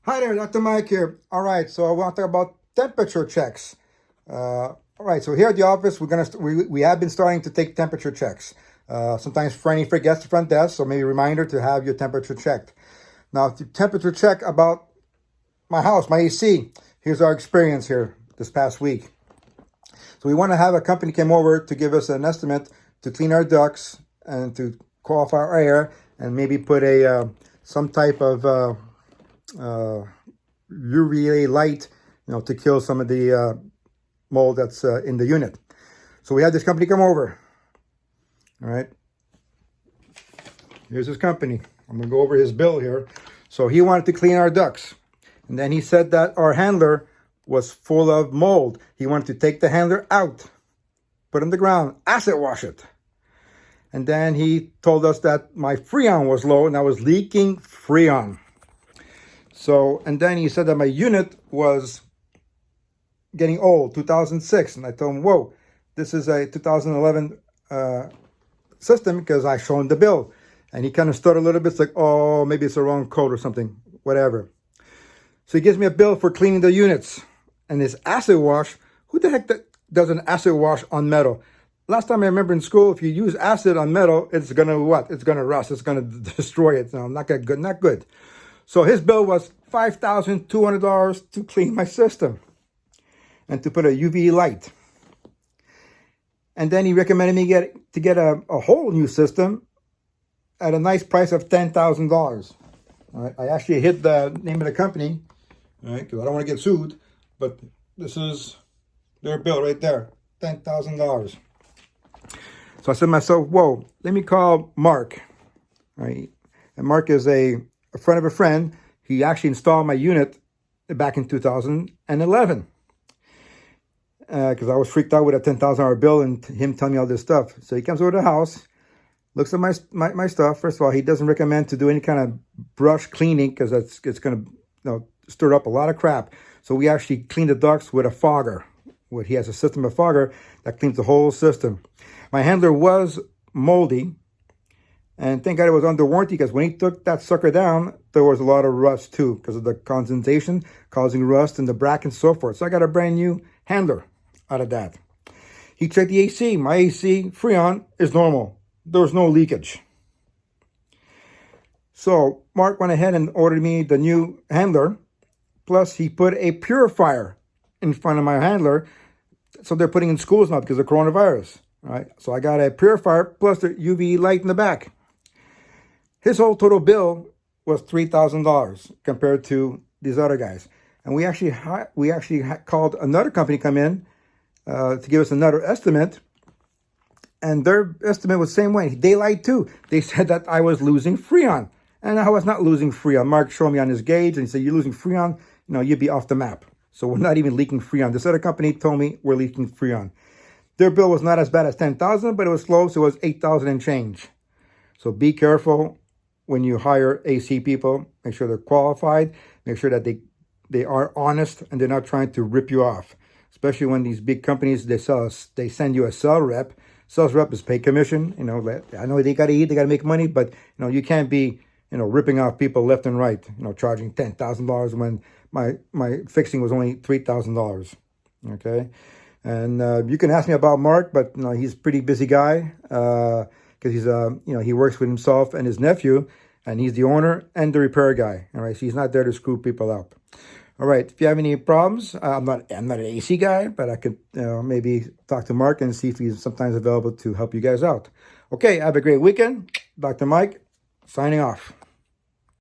Hi there, Dr. Mike here. All right, so I want to talk about temperature checks. All right, so here at the office, we have been starting to take temperature checks. Sometimes Franny forgets the front desk, so maybe a reminder to have your temperature checked. Now, the temperature check about my house, my AC. Here's our experience here this past week. So we want to have a company come over to give us an estimate to clean our ducts and to qualify our air and maybe put a some type of UVA light, to kill some of the mold that's in the unit. So we had this company come over. All right. Here's his company. I'm going to go over his bill here. So he wanted to clean our ducts. And then he said that our handler was full of mold. He wanted to take the handler out, put it on the ground, acid wash it. And then he told us that my Freon was low and I was leaking Freon. So, and then he said that my unit was getting old, 2006. And I told him, whoa, this is a 2011 system, because I showed him the bill. And he kind of stuttered a little bit. It's like, oh, maybe it's the wrong code or something, whatever. So he gives me a bill for cleaning the units. And this acid wash, who the heck does an acid wash on metal? Last time I remember in school, if you use acid on metal, it's going to what? It's going to rust. It's going to destroy it. No, not good, not good. So his bill was $5,200 to clean my system and to put a UV light. And then he recommended me to get a whole new system at a nice price of $10,000. All right, I actually hit the name of the company, all right, because I don't want to get sued, but this is their bill right there, $10,000. So I said to myself, whoa, let me call Mark. All right, and Mark is a friend of a friend. He actually installed my unit back in 2011. Because I was freaked out with a $10,000 bill and him telling me all this stuff. So he comes over to the house, looks at my stuff. First of all, he doesn't recommend to do any kind of brush cleaning because it's going to stir up a lot of crap. So we actually clean the ducts with a fogger. He has a system of fogger that cleans the whole system. My handler was moldy. And thank God it was under warranty, because when he took that sucker down, there was a lot of rust too because of the condensation causing rust in the bracket and so forth. So I got a brand new handler out of that. He checked the AC. My AC Freon is normal. There was no leakage. So Mark went ahead and ordered me the new handler. Plus he put a purifier in front of my handler. So they're putting in schools now because of coronavirus. All right. So I got a purifier plus the UV light in the back. His whole total bill was $3,000 compared to these other guys. And we actually called another company come in to give us another estimate. And their estimate was the same way. They lied too. They said that I was losing Freon. And I was not losing Freon. Mark showed me on his gauge and he said, you're losing Freon, you'd be off the map. So we're not even leaking Freon. This other company told me we're leaking Freon. Their bill was not as bad as $10,000, but it was close. It was $8,000 and change. So be careful when you hire AC people. Make sure they're qualified. Make sure that they are honest and they're not trying to rip you off. Especially when these big companies, they send you a sales rep. Sales rep is paid commission. I know they got to eat, they got to make money, but you can't be ripping off people left and right. Charging $10,000 when my fixing was only $3,000. Okay, and you can ask me about Mark, but he's a pretty busy guy because he's he works with himself and his nephew, and he's the owner and the repair guy. All right, so he's not there to screw people up. All right, if you have any problems, I'm not an AC guy, but I could maybe talk to Mark and see if he's sometimes available to help you guys out. Okay, have a great weekend. Dr. Mike, signing off.